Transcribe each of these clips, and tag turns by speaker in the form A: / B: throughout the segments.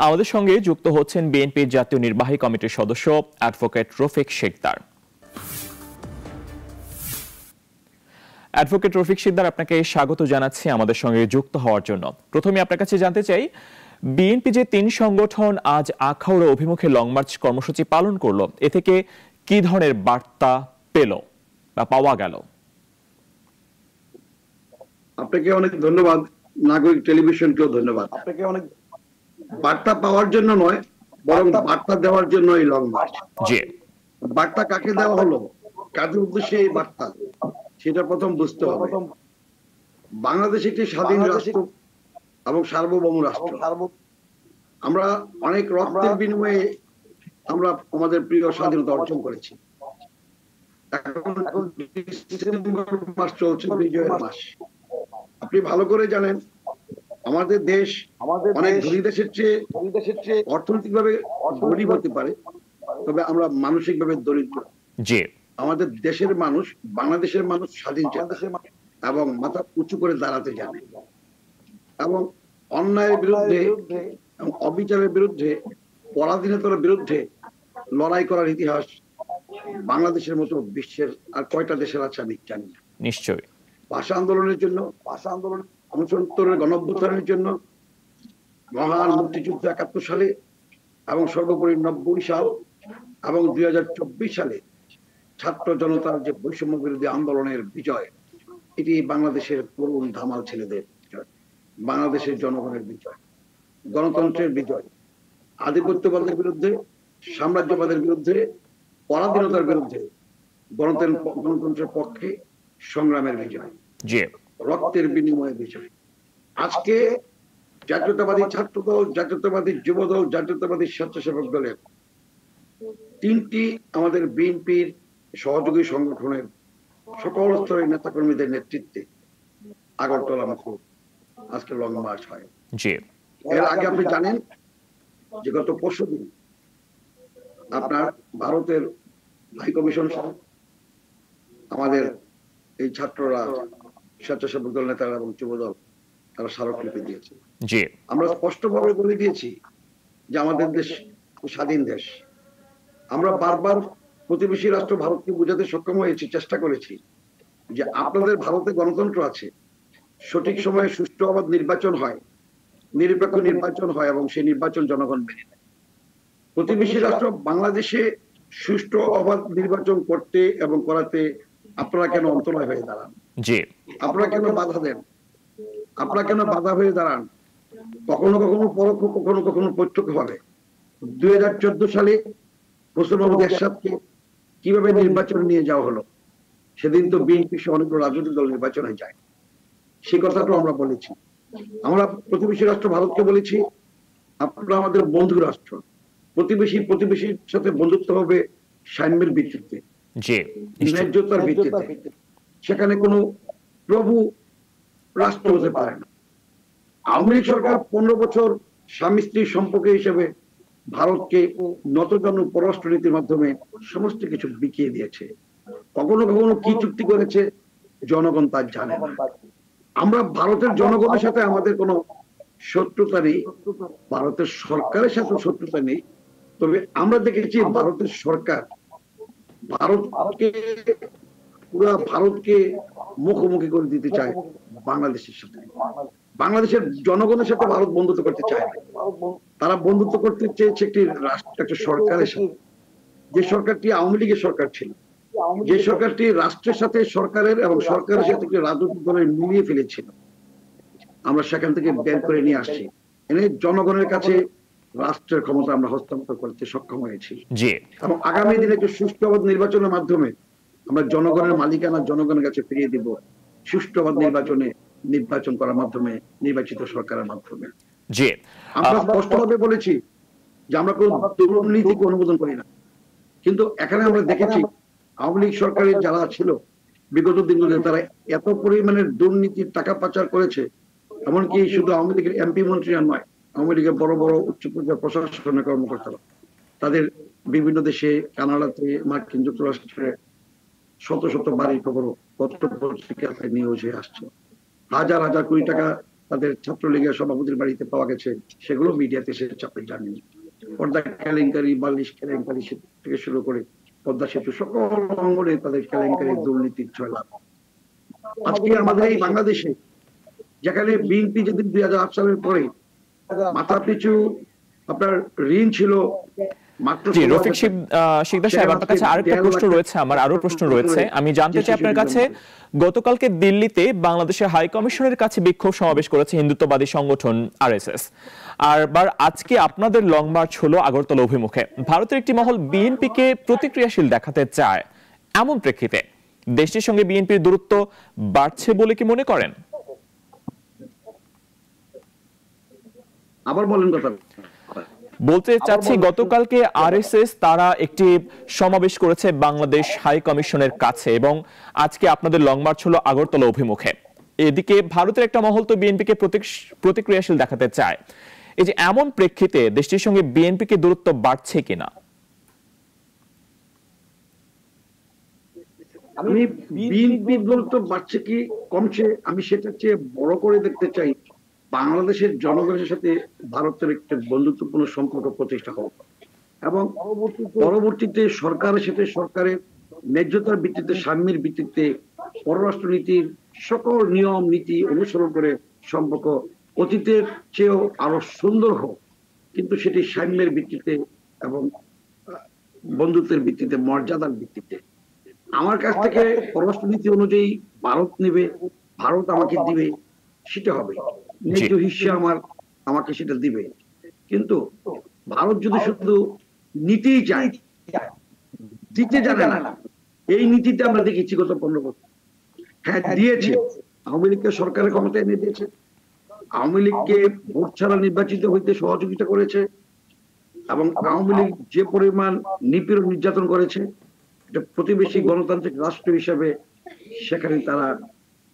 A: আমাদের সঙ্গে যুক্ত হচ্ছেন বিএনপির জাতীয় নির্বাহী কমিটির সদস্য অ্যাডভোকেট রফিক শিকদার। অ্যাডভোকেট রফিক শিকদার, আপনাকে স্বাগত জানাচ্ছি আমাদের সঙ্গে যুক্ত হওয়ার জন্য। প্রথমে আপনার কাছে জানতে চাই, বিএনপি যে 3 সংগঠন আজ আখাউড়া অভিমুখে লং মার্চ কর্মসূচি পালন করলো, এ থেকে কি ধরনের বার্তা পেল বা পাওয়া গেল?
B: আপনাকে অনেক ধন্যবাদ, নাগরিক টেলিভিশনকেও ধন্যবাদ। আপনাকে অনেক বার্তা পাওয়ার জন্য নয়, বরং বার্তা দেওয়ার জন্য এই লং মার্চ।
A: জি,
B: বার্তা কাকে দেওয়া হলো, কাদের উদ্দেশ্যে এই বার্তা, সেটা প্রথম বুঝতে হবে। বাংলাদেশ একটি স্বাধীন রাষ্ট্র এবং সার্বভৌম রাষ্ট্র। আমরা অনেক রক্তের বিনিময়ে আমরা আমাদের প্রিয় স্বাধীনতা অর্জন করেছি। এখন ডিসেম্বর মাস চলছে, বিজয়ের মাস। আপনি ভালো করে জানেন, আমাদের দেশ অনেক ধনী দেশের চেয়ে অর্থনৈতিকভাবে গরিব হতে পারে, তবে আমরা মানসিকভাবে দরিদ্র। আমাদের দেশের মানুষ, বাংলাদেশের মানুষ স্বাধীন এবং মাথা উঁচু করে দাঁড়াতে জানে এবং অন্যায়ের বিরুদ্ধে এবং অবিচারের বিরুদ্ধে, পরাধীনতার বিরুদ্ধে লড়াই করার ইতিহাস বাংলাদেশের মতো বিশ্বের আর কয়টা দেশের আছে আমি জানি না।
A: নিশ্চয়ই।
B: ভাষা আন্দোলনের জন্য, 69-এর গণঅভ্যুত্থানের জন্য, মহান মুক্তিযুদ্ধ 71 সালে এবং সর্বোপরি 90 সাল এবং 2024 সালে ছাত্র জনতার যে বৈষম্য বিরোধী আন্দোলনের বিজয়, এটি বাংলাদেশের তরুণ ধামাল ছেলেদের বিজয়, বাংলাদেশের জনগণের বিজয়, গণতন্ত্রের বিজয়, আধিপত্যবাদের বিরুদ্ধে, সাম্রাজ্যবাদের বিরুদ্ধে, পরাধীনতার বিরুদ্ধে গণতন্ত্রের পক্ষে সংগ্রামের বিজয়, রক্তের বিনিময়ের বিজয়। আজকে জাতীয়তাবাদী ছাত্রদল, জাতীয়তাবাদী যুবদল, জাতীয়তাবাদী স্বেচ্ছাসেবক দলের 3টি আমাদের বিএনপির সহযোগী সংগঠনের সকল স্তরের নেতাকর্মীদের নেতৃত্বে আগরতলা মুখে আজকে লং মার্চ হয়। এর আগে আপনি জানেন যে গত পরশুদিন আপনার ভারতের হাই কমিশন আমাদের এই ছাত্ররা, স্বেচ্ছাসেবক দল নেতারা এবং যুবদল, তারা স্মারকলিপি দিয়েছে। আমরা স্পষ্টভাবে বলে দিয়েছি যে আমাদের দেশ স্বাধীন দেশ। আমরা বারবার প্রতিবেশী রাষ্ট্র ভারতকে বোঝাতে সক্ষম হয়েছি, চেষ্টা করেছি যে আপনাদের ভারতে গণতন্ত্র আছে, সঠিক সময়ে সুষ্ঠু অবাধ নির্বাচন হয়, নিরপেক্ষ নির্বাচন হয় এবং সেই নির্বাচন জনগণ মেনে নেয়। প্রতিবেশী রাষ্ট্র বাংলাদেশে সুষ্ঠু অবাধ নির্বাচন করতে এবং করাতে আপনারা কেন অন্তরায় হয়ে দাঁড়ান? আপনারা কেন বাধা দেন? আপনারা কেন বাধা হয়ে দাঁড়ান? কখনো কখনো পরোক্ষ, কখনো কখনো প্রত্যক্ষ ভাবে। 2014 সালে হোসেন মোহাম্মদ এরশাদকে কিভাবে নির্বাচনে নিয়ে যাওয়া হলো, সেদিন তো বিএনপি সহ অনেকগুলো রাজনৈতিক দল নির্বাচনে যায়, সেই কথাটাও আমরা বলেছি। আমরা প্রতিবেশী রাষ্ট্র ভারতকে বলেছি, আপনারা আমাদের বন্ধু রাষ্ট্র, প্রতিবেশীর সাথে বন্ধুত্ব হবে সাম্যের ভিত্তিতে, ন্যায্যতার ভিত্তিতে। সেখানে কোনো প্রভু রাষ্ট্র হতে পারে না। আওয়ামী লীগ সরকার 15 বছর স্বামী স্ত্রীর সম্পর্ক হিসেবে ভারতকে নতজানু পররাষ্ট্রনীতির মাধ্যমে সমস্ত কিছু বিকিয়ে দিয়েছে। কখনো কখনো কি চুক্তি করেছে জনগণ তা জানে না। আমরা ভারতের জনগণের সাথে আমাদের কোনো শত্রুতা নেই, ভারতের সরকারের সাথে শত্রুতা নেই, তবে আমরা দেখেছি ভারতের সরকার ভারতকে মুখোমুখি করে দিতে চায় বাংলাদেশের সাথে। বাংলাদেশের জনগণের সাথে ভারত বন্ধুত্ব করতে চায় না, তারা বন্ধুত্ব করতে চেয়েছে একটি রাষ্ট্র, একটা সরকারের সাথে, যে সরকারটি আওয়ামী লীগের সরকার ছিল, যে সরকারটি রাষ্ট্রের সাথে সরকারের এবং সরকারের সাথে রাজনৈতিক দলের মিলিয়ে ফেলেছিল। আমরা সেখান থেকে বের করে নিয়ে আসছি, এনে জনগণের কাছে রাষ্ট্রের ক্ষমতা আমরা হস্তান্তর করতে সক্ষম হয়েছি এবং আগামী দিনে একটি সুষ্ঠু অবাধ নির্বাচনের মাধ্যমে আমরা জনগণের মালিকানা জনগণের কাছে ফিরিয়ে দিব, সুষ্ঠু অবাধ নির্বাচন করার মাধ্যমে, নির্বাচিত সরকারের মাধ্যমে। আমরা স্পষ্টভাবে বলেছি যে আমরা কোন দুর্নীতিকে অনুমোদন করি না, কিন্তু এখানে আমরা দেখেছি আওয়ামী লীগ সরকারের যারা ছিল বিগত দিনগুলোতে, তারা এত পরিমাণের দুর্নীতির টাকা পাচার করেছে, এমনকি শুধু আওয়ামী লীগের এমপি মন্ত্রীরা নয়, আওয়ামী লীগের বড় বড় উচ্চ পর্যায়ের প্রশাসনের কর্মকর্তারা তাদের বিভিন্ন দেশে, কানাডাতে, মার্কিন যুক্তরাষ্ট্রে শত শত বাড়ির খবর পত্র পত্রিকাতে নিউজ হয়ে আসছে। হাজার হাজার কোটি টাকা তাদের ছাত্রলীগের সভাপতির বাড়িতে পাওয়া গেছে, সেগুলো মিডিয়াতে এসে চাপে জানেন। পর্দা কেলেঙ্কারি, বালিশ কেলেঙ্কারি থেকে শুরু করে পদ্মা সেতু সকল অঙ্গনে তাদের কেলেঙ্কারি, দুর্নীতির ছয়লাভ। আজকে আমাদের এই বাংলাদেশে যেখানে বিএনপি যেদিন 2008 সালের পরে মাথা পিছু আপনার ঋণ ছিল মাত্র,
A: জি রফিক শিকদার সাহেব, আপনার কাছে আরেকটা প্রশ্ন রয়েছে, আমার আরো প্রশ্ন রয়েছে। আমি জানতে চাই আপনার কাছে, গতকালকে দিল্লিতে বাংলাদেশের হাই কমিশনের কাছে বিক্ষোভ সমাবেশ করেছে হিন্দুত্ববাদী সংগঠন আরএসএস, আর আজকে আপনাদের লং মার্চ হলো আগরতলা অভিমুখে। ভারতের একটি মহল বিএনপিকে প্রতিক্রিয়াশীল দেখাতে চায়, এমন প্রেক্ষিতে দেশটির সঙ্গে বিএনপির দূরত্ব বাড়ছে বলে কি মনে করেন?
B: আবার বলেন কথা।
A: বলতে চাচ্ছি, গতকালকে আরএসএস তারা একটি সমাবেশ করেছে বাংলাদেশ হাই কমিশনের কাছে এবং আজকে আপনাদের লং মার্চ হলো আগরতলা অভিমুখে। এদিকে ভারতের একটা মহল তো বিএনপিকে প্রতিক্রিয়াশীল দেখাতে চায়। এই যে এমন প্রেক্ষিতে দেশটির সঙ্গে বিএনপিকে দূরত্ব বাড়ছে কিনা?
B: আমি বিএনপি দূরত্ব বাড়ছে কি কমছে আমি সেটা চেয়ে বড় করে দেখতে চাই বাংলাদেশের জনগণের সাথে ভারতের একটা বন্ধুত্বপূর্ণ সম্পর্ক প্রতিষ্ঠা হোক এবং পরবর্তীতে সরকারের সাথে সরকারের ন্যায্যতার ভিত্তিতে, সাম্যের ভিত্তিতে পররাষ্ট্রনীতির সকল নিয়ম নীতি অনুসরণ করে সম্পর্ক অতীতের চেয়েও আরো সুন্দর হোক, কিন্তু সেটি সাম্যের ভিত্তিতে এবং বন্ধুত্বের ভিত্তিতে, মর্যাদার ভিত্তিতে। আমার কাছ থেকে পররাষ্ট্রনীতি অনুযায়ী ভারত নেবে, ভারত আমাকে দিবে, সেটা হবে ন্যায্য হিসেবে আমাকে সেটা দিবে। কিন্তু ভারত যদি শুধু নীতিই চায়, দিতে জানে না, এই নীতিতে আমরা দেখেছি গত 15 বছর। হ্যাঁ দিয়েছে, আওয়ামী লীগকে সরকারের ক্ষমতা এনে দিয়েছে, আওয়ামী লীগকে ভোট ছাড়া নির্বাচিত হইতে সহযোগিতা করেছে এবং আওয়ামী লীগ যে পরিমাণ নিপীড়ন নির্যাতন করেছে, এটা প্রতিবেশী গণতান্ত্রিক রাষ্ট্র হিসেবে সেখানে তারা,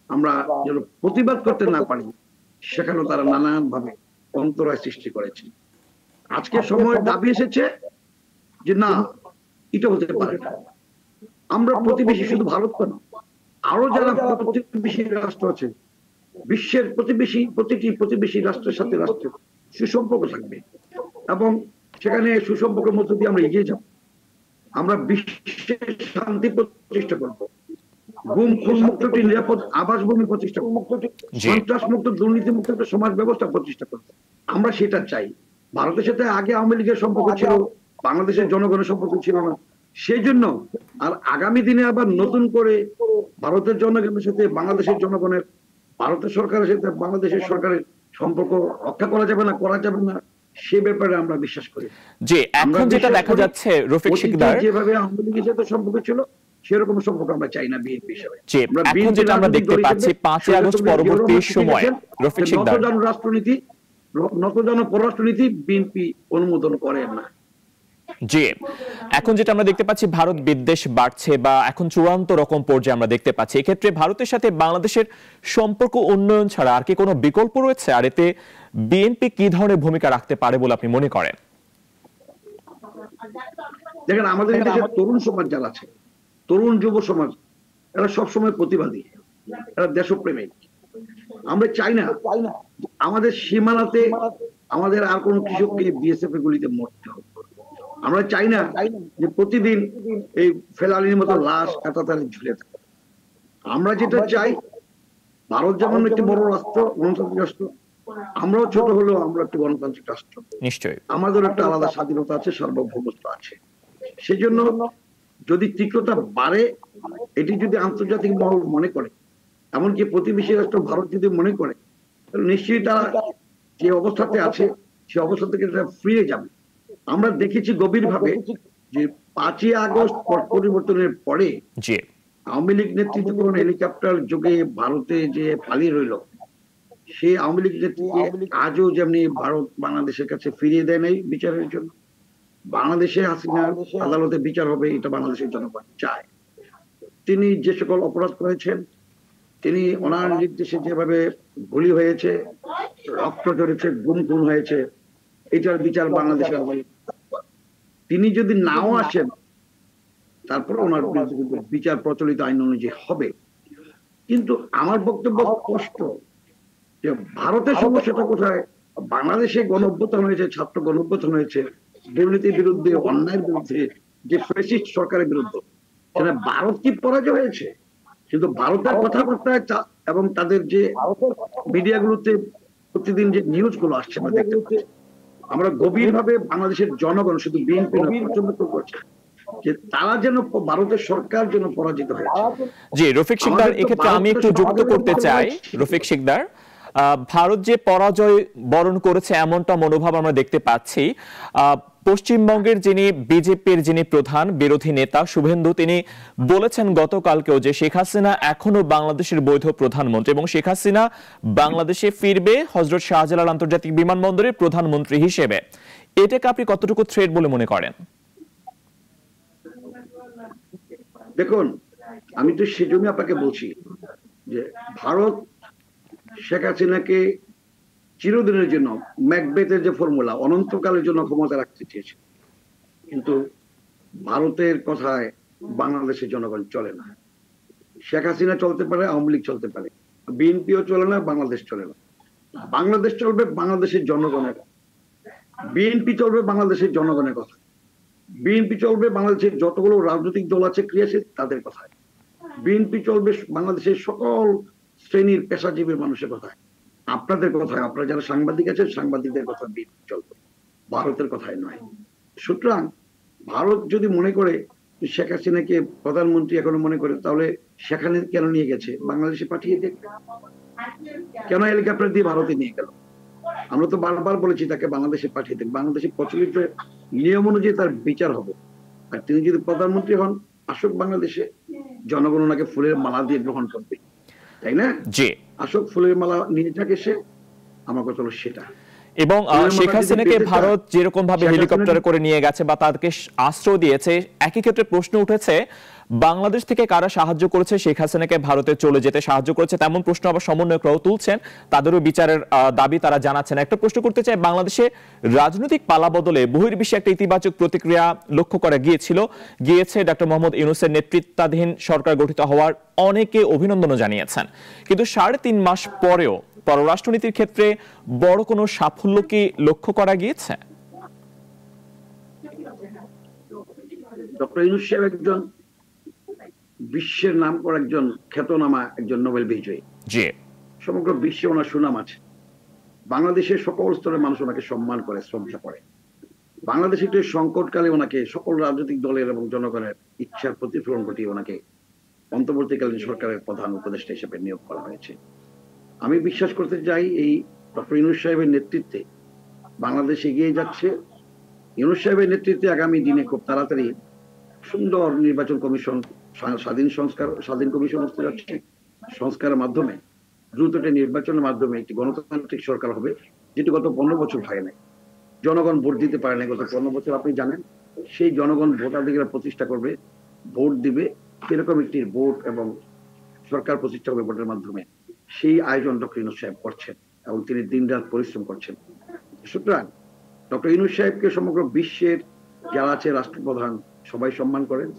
B: আমরা যেন প্রতিবাদ করতে না পারি, সেখানেও তারা নানান ভাবে অন্তরায় সৃষ্টি করেছে। আজকে সময় দাবি এসেছে যে না, এটা হতে পারে না। আমরা প্রতিবেশী, শুধু ভারত কেন, আরো যারা প্রতিবেশী রাষ্ট্র আছে, বিশ্বের প্রতিটি প্রতিবেশী রাষ্ট্রের সাথে রাষ্ট্রের সুসম্পর্ক থাকবে এবং সেখানে সুসম্পর্কের মধ্য দিয়ে আমরা এগিয়ে যাব। আমরা বিশ্বের শান্তি প্রতিষ্ঠা করব, গুম খুন মুক্ত একটি নিরাপদ আবাসভূমি প্রতিষ্ঠা করব, সন্ত্রাস মুক্ত দুর্নীতি মুক্ত একটা সমাজ ব্যবস্থা প্রতিষ্ঠা করব। আমরা সেটা চাই। ভারতের সাথে আগে আওয়ামী লীগের সম্পর্ক ছিল, বাংলাদেশের জনগণের সম্পর্ক ছিল না, সেই জন্য আর আগামী দিনে আবার নতুন করে ভারতের জনগণের সাথে বাংলাদেশের জনগণের, ভারতের সরকারের সাথে বাংলাদেশের সরকারের সম্পর্ক রক্ষা করা যাবে না, সে ব্যাপারে আমরা বিশ্বাস করি।
A: যে এখন যেটা দেখা যাচ্ছে রফিক শিকদার,
B: যেভাবে আওয়ামী লীগের সাথে সম্পর্ক ছিল সেরকম সম্পর্ক আমরা চাই না বিএনপি হিসেবে।
A: এখন যেটা আমরা দেখতে পাচ্ছি 5 আগস্ট পরবর্তী সময় রফিক শিকদার,
B: নতজানু পররাষ্ট্রনীতি বিএনপি অনুমোদন করে না।
A: জি, এখন যেটা আমরা দেখতে পাচ্ছি ভারত বিদ্বেষ বাড়ছে বা এখন চূড়ান্ত রকম পর্যায়ে আমরা দেখতে পাচ্ছি। এক্ষেত্রে ভারতের সাথে বাংলাদেশের সম্পর্ক উন্নয়ন ছাড়া আর কি কোনো বিকল্প রয়েছে? আর এতে বিএনপি কি ধরনের ভূমিকা রাখতে পারে বলে আপনি মনে করেন?
B: দেখেন, আমাদের দেশের তরুণ সমাজ যারা আছে, তরুণ যুব সমাজ, এরা সবসময় প্রতিবাদী, এরা দেশপ্রেমিক। আমরা চাই না আমাদের সীমানাতে আমাদের আর কোন কৃষককে বিএসএফ এর গুলিতে মরতে হবে। আমরা চাই না যে প্রতিদিন এই ফেলানির মতো লাশ কাঁটাতারে ঝুলে থাকে। আমরা যেটা চাই, ভারত যেমন একটি বড় রাষ্ট্র, গণতান্ত্রিক রাষ্ট্র, আমরাও ছোট হলেও আমরা একটি গণতান্ত্রিক রাষ্ট্র,
A: নিশ্চয়ই
B: আমাদের একটা আলাদা স্বাধীনতা আছে, সার্বভৌমত্ব আছে। সেজন্য যদি তীব্রতা বাড়ে, এটি যদি আন্তর্জাতিক মহল মনে করে, এমনকি প্রতিবেশী রাষ্ট্র ভারত যদি মনে করে, তাহলে নিশ্চয়ই তারা যে অবস্থাতে আছে সে অবস্থা থেকে ফিরে যাবে। আমরা দেখেছি গভীরভাবে যে 5ই আগস্ট পট পরিবর্তনের পরে আওয়ামী লীগ নেতৃত্ব হেলিকপ্টার যোগে ভারতে যে পালিয়ে রইল, সে আওয়ামী লীগ নেতৃত্বে আজও যেমনি ভারত বাংলাদেশের কাছে ফিরিয়ে দেয় নাই বিচারের জন্য। বাংলাদেশে হাসিনার আদালতে বিচার হবে, এটা বাংলাদেশের জনগণ চায়। তিনি যে সকল অপরাধ করেছেন, তিনি ওনার নির্দেশে যেভাবে গুলি হয়েছে, রক্ত ঝরেছে, গুম খুন হয়েছে, এটার বিচার বাংলাদেশের হবে। তিনি যদি নাও আসেন, তারপর ওনার বিচার প্রচলিত আইন অনুযায়ী হবে। কিন্তু আমার বক্তব্য স্পষ্ট, যে ভারতের সমস্যাটা কোথায়? বাংলাদেশে গণ অভ্যুত্থান হয়েছে, ছাত্র গণ অভ্যুত্থান হয়েছে, দুর্নীতির বিরুদ্ধে, অন্যায়ের বিরুদ্ধে, যে ফ্যাসিস্ট সরকারের বিরুদ্ধে, সেটা ভারত কি পরাজয় হয়েছে? কিন্তু ভারতের কথাবার্তায় এবং তাদের যে মিডিয়াগুলোতে প্রতিদিন যে নিউজ গুলো আসছে আমরা দেখতে পাচ্ছি, আমরা গভীরভাবে বাংলাদেশের জনগণ, শুধু বিএনপি না, পছন্দ করছে যে তারা যেন, ভারতের সরকার যেন পরাজিত হয়েছে।
A: জি, রফিক শিকদার, এক্ষেত্রে আমি একটু যুক্ত করতে চাই। রফিক শিকদার, ভারত যে পরাজয় বরণ করেছে এমনটা মনোভাব আমরা দেখতে পাচ্ছি। পশ্চিমবঙ্গের যিনি বিজেপির যিনি প্রধান বিরোধী নেতা শুভেন্দু, তিনি বলেছেন গতকালকেও যে শেখ হাসিনা এখনো বাংলাদেশের বৈধ প্রধানমন্ত্রী এবং শেখ হাসিনা বাংলাদেশে ফিরবে হযরত শাহজালাল আন্তর্জাতিক বিমানবন্দরের প্রধানমন্ত্রী হিসেবে। এটাকে আপনি কতটুকু থ্রেট বলে মনে করেন?
B: দেখুন, আমি তো সেজন্য আপনাকে বলছি যে ভারত শেখ হাসিনাকে চিরদিনের জন্য, ম্যাকবেথের যে ফর্মুলা, অনন্তকালের জন্য ক্ষমতা রাখতে চেয়েছে, কিন্তু ভারতের কথায় বাংলাদেশের জনগণ চলে না। শেখ হাসিনা চলতে পারে, আওয়ামী লীগ চলতে পারে, বিএনপিও চলে না, বাংলাদেশ চলে না। বাংলাদেশ চলবে বাংলাদেশের জনগণের কথা, বিএনপি চলবে বাংলাদেশের জনগণের কথা, বিএনপি চলবে বাংলাদেশের যতগুলো রাজনৈতিক দল আছে ক্রিয়াশীল তাদের কথায়, বিএনপি চলবে বাংলাদেশের সকল শ্রেণীর পেশাজীবীর মানুষের কথায়, আপনাদের কথায়, আপনারা যারা সাংবাদিক আছেন সাংবাদিকদের কথা বিএনপি চলবে, ভারতের কথায় নয়। সুতরাং ভারত যদি মনে করে শেখ হাসিনাকে প্রধানমন্ত্রী এখনো মনে করে, তাহলে সেখানে কেন নিয়ে গেছে? বাংলাদেশে পাঠিয়ে দেখ, কেন হেলিকপ্টার দিয়ে ভারতে নিয়ে গেল? আমরা তো বারবার বলেছি তাকে বাংলাদেশে পাঠিয়ে দেখ, বাংলাদেশে প্রচলিত নিয়ম অনুযায়ী তার বিচার হবে। আর তিনি যদি প্রধানমন্ত্রী হন, আসুক বাংলাদেশে, জনগণ ওনাকে ফুলের মালা দিয়ে গ্রহণ করবে, তাই না?
A: জি,
B: আসুক, ফুলের মালা নিয়ে থাকে সে, আমার কথা হলো সেটা।
A: এবং শেখ হাসিনাকে ভারত যেরকম ভাবে হেলিকপ্টারে করে নিয়ে গেছে বা তাদেরকে আশ্রয় দিয়েছে, একই ক্ষেত্রে প্রশ্ন উঠেছে বাংলাদেশ থেকে কারা সাহায্য করেছে শেখ হাসিনাকে ভারতে চলে যেতে সাহায্য করেছে, তেমন প্রশ্ন আবার সমন্বয়করাও তুলছেন, তাদেরও বিচারের দাবি তারা জানাচ্ছেন। একটা প্রশ্ন করতে চাই, বাংলাদেশে রাজনৈতিক পালাবদলে বহির্বিশ্বে একটা ইতিবাচক প্রতিক্রিয়া লক্ষ্য করা গিয়েছে ডক্টর মোহাম্মদ ইউনূসের নেতৃত্বাধীন সরকার গঠিত হওয়ার অনেকে অভিনন্দনও জানিয়েছেন, কিন্তু 3.5 মাস পরেও পররাষ্ট্রনীতির ক্ষেত্রে বড় কোনো সাফল্য কি লক্ষ্য করা গিয়েছে?
B: ডক্টর ইউনূস সাহেব একজন বিশ্বের নাম করা একজন খ্যাতনামা একজন নোবেল বিজয়ী,
A: জি,
B: সমগ্র বিশ্বে ওনার সুনাম আছে। বাংলাদেশের সকল স্তরের মানুষ ওনাকে সম্মান করে, শ্রদ্ধা করে। বাংলাদেশের একটি সংকটকালে ওনাকে সকল রাজনৈতিক দলের এবং জনগণের ইচ্ছার প্রতিফলন ঘটিয়ে ওনাকে অন্তর্বর্তীকালীন সরকারের প্রধান উপদেষ্টা হিসেবে নিয়োগ করা হয়েছে। আমি বিশ্বাস করতে চাই এই ডক্টর ইউনূস সাহেবের নেতৃত্বে বাংলাদেশ এগিয়ে যাচ্ছে। ইউনূস সাহেবের নেতৃত্বে আগামী দিনে খুব তাড়াতাড়ি সুন্দর নির্বাচন কমিশন, স্বাধীন কমিশন হতে যাচ্ছে। সংস্কারের মাধ্যমে দ্রুত একটা নির্বাচনের মাধ্যমে একটি গণতান্ত্রিক সরকার হবে, যেটি গত 15 বছর হয় নাই। জনগণ ভোট দিতে পারে না গত 15 বছর, আপনি জানেন। সেই জনগণ ভোটাধিকার প্রতিষ্ঠা করবে, ভোট দিবে, এরকম একটি ভোট এবং সরকার প্রতিষ্ঠা হবে ভোটের মাধ্যমে। সেই আয়োজন ডক্টর ইউনূস সাহেব করছেন এবং তিনি দিনরাত পরিশ্রম করছেন। সুতরাং ডক্টর ইউনূস সাহেবকে সমগ্র বিশ্বের যারা আছে রাষ্ট্রপ্রধান সবাই সম্মান করেন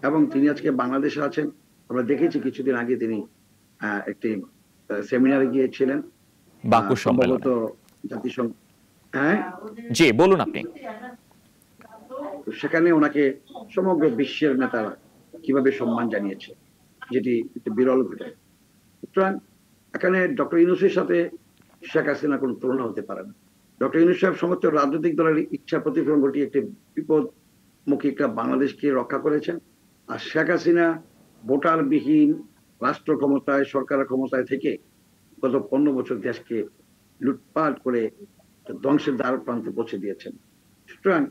B: এবং তিনি আজকে বাংলাদেশে আছেন। আমরা দেখেছি কিছুদিন আগে তিনি একটি সেমিনারে গিয়েছিলেন,
A: বাকু সম্মেলন,
B: সম্ভবত জাতিসংঘ, হ্যাঁ
A: জি বলুন আপনি।
B: সেখানে ওনাকে সমগ্র বিশ্বের নেতারা কিভাবে সম্মান জানিয়েছে, যেটি একটি বিরল ঘটনা। সুতরাং এখানে ডক্টর ইউনূসের সাথে শেখ হাসিনা কোনো তুলনা হতে পারে না। ডক্টর ইউনূস সাহেব সমস্ত রাজনৈতিক দলের ইচ্ছা প্রতিফলন ঘটিয়ে একটি বিপদমুখী একটা বাংলাদেশকে রক্ষা করেছেন। আর শেখ হাসিনা ভোটারবিহীন রাষ্ট্র ক্ষমতায়, সরকার ক্ষমতায় থেকে গত 15 বছর দেশকে লুটপাট করে ধ্বংসের দ্বার প্রান্তে পৌঁছে দিয়েছেন। সুতরাং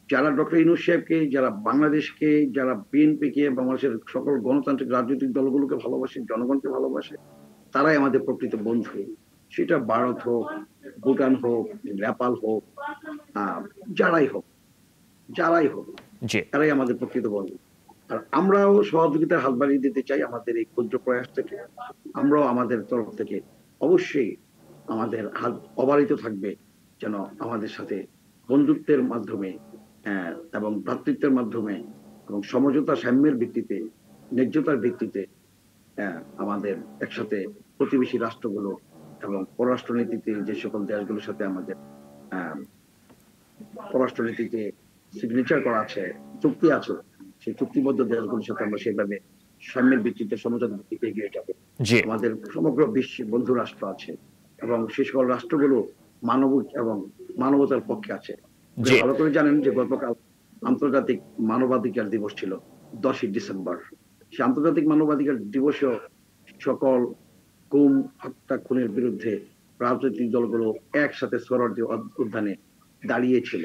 B: যারা ডক্টর ইউনূস সাহেবকে, যারা বাংলাদেশকে, যারা বিএনপিকে, বাংলাদেশের সকল গণতান্ত্রিক রাজনৈতিক দলগুলোকে ভালোবাসে, জনগণকে ভালোবাসে, তারাই আমাদের প্রকৃত বন্ধু। সেটা ভারত হোক, ভুটান হোক, নেপাল হোক, যারাই হোক, তারাই আমাদের প্রকৃত বন্ধু। আর আমরাও সহযোগিতার হাত বাড়িয়ে দিতে চাই আমাদের এই ক্ষুদ্র প্রয়াস থেকে। আমরাও আমাদের তরফ থেকে অবশ্যই আমাদের হাত অবারিত থাকবে, যেন আমাদের সাথে বন্ধুত্বের মাধ্যমে এবং ভ্রাতৃত্বের মাধ্যমে এবং সমঝোতা, সাম্যের ভিত্তিতে, ন্যায্যতার ভিত্তিতে আমাদের একসাথে প্রতিবেশী রাষ্ট্রগুলো এবং পররাষ্ট্রনীতিতে যে সকল দেশগুলোর সাথে আমাদের পররাষ্ট্রনীতিতে সিগনেচার করা আছে, চুক্তি আছে, সেই চুক্তিবদ্ধ দেশগুলোর সাথে আমরা সেভাবে সাম্যের ভিত্তিতে সমঝোতার ভিত্তিতে এগিয়ে যাবো। আমাদের সমগ্র বিশ্বে বন্ধু রাষ্ট্র আছে এবং সে সকল রাষ্ট্রগুলো মানবতার পক্ষে আছে। ভালো করে জানেন যে গতকাল আন্তর্জাতিক মানবাধিকার দিবস ছিল 10ই ডিসেম্বর। সে আন্তর্জাতিক মানবাধিকার দিবসেও সকল গুম, হত্যা, খুনের বিরুদ্ধে রাজনৈতিক দলগুলো একসাথে সোহরাওয়ার্দী উদ্যানে দাঁড়িয়েছিল।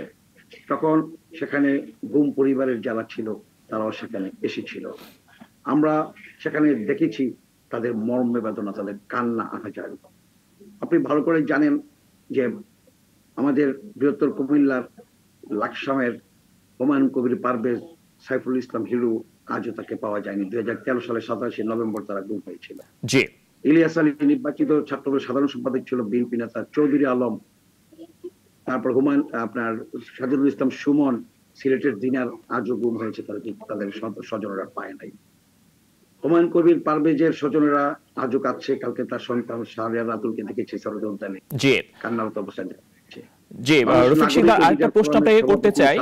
B: তখন সেখানে গুম পরিবারের যারা ছিল তারাও সেখানে এসেছিল। আমরা সেখানে দেখেছি তাদের মর্ম বেদনা, তাদের কান্না, আহাজার। আপনি ভালো করে জানেন যে আমাদের বৃহত্তর কুমিল্লার লাকসামের হুমায়ুন কবির পারভেজ, সাইফুল ইসলাম হিরু, আজও তাকে পাওয়া যায়নি। 2013 সালের 27 নভেম্বর তারা গুম হয়েছিল। ইলিয়াস আলী নির্বাচিত ছাত্রদলের সাধারণ সম্পাদক ছিল বিএনপি নেতা চৌধুরী আলম, তারপর আপনার সাজিদুল ইসলাম সুমন, সিলেটের দিনার আজও গুম হয়েছে, তাদের স্বজনেরা পায় নাই। হুমায়ুন কবির পারভেজের স্বজনেরা আজও কাঁদছে। কালকে তার সন্তান শাহরিয়ার রাতুলকে দেখেছি সরোজ উদ্যানে কান্নারত অবস্থায়।
A: জি রফিক সিকদার, আরেকটা প্রশ্ন আপনাকে করতে চাই,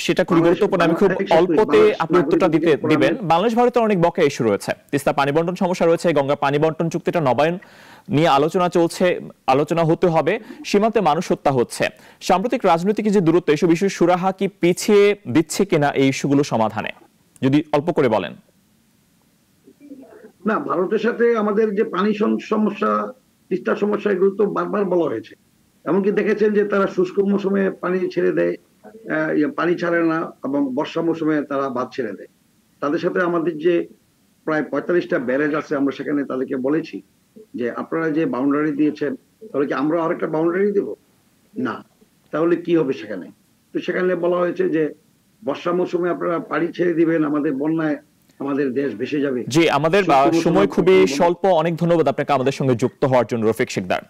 A: সেটা খুবই গুরুত্বপূর্ণ। আমি খুব অল্পতে আপনি উত্তরটা দিবেন। বাংলাদেশ ভারতের অনেক বকেয়া ইস্যু রয়েছে, তিস্তা পানি বন্টন সমস্যা রয়েছে, গঙ্গা পানি বন্টন চুক্তিটা নবায়ন নিয়ে আলোচনা চলছে, আলোচনা হতে হবে, সীমান্তে মানুষ হত্যা হচ্ছে। সাম্প্রতিক রাজনৈতিক যে দূরত্ব, এসব ইস্যু সুরাহা কি পিছিয়ে দিচ্ছে কিনা এই ইস্যুগুলো সমাধানে, যদি অল্প করে বলেন।
B: না, ভারতের সাথে আমাদের যে পানি সমস্যা, তিস্তার সমস্যা, এগুলো তো বারবার বলা হয়েছে। এমনকি দেখেছেন যে তারা শুষ্ক মৌসুমে পানি ছেড়ে দেয়, পানি ছাড়ে না, এবং বর্ষা মৌসুমে তারা বাঁধ ছেড়ে দেয়। তাদের সাথে আমাদের যে প্রায় 45টা ব্যারেজ আছে, আমরা সেখানে তাদেরকে বলেছি যে আপনারা যে বাউন্ডারি দিয়েছেন, তাহলে কি আমরা আরেকটা বাউন্ডারি দেব? না, তাহলে কি হবে সেখানে? তো সেখানে বলা হয়েছে যে বর্ষা মৌসুমে আপনারা পানি ছেড়ে দিবেন, আমাদের বন্যায় আমাদের দেশ ভেসে যাবে।
A: জি, আমাদের সময় খুবই স্বল্প। অনেক ধন্যবাদ আপনাকে আমাদের সঙ্গে যুক্ত হওয়ার জন্য রফিক সিকদার।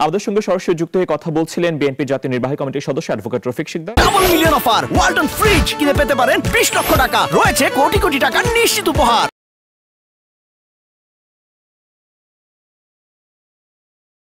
A: আমাদের সঙ্গে সরাসরি যুক্ত হয়ে কথা বলছিলেন বিএনপি জাতীয় নির্বাহী কমিটির সদস্য advocate Rafiq Sikdar.
C: Double million offer, Walton fridge কিনে পেতে পারেন 20 লক্ষ টাকা, রয়েছে কোটি কোটি টাকার নিশ্চিত উপহার।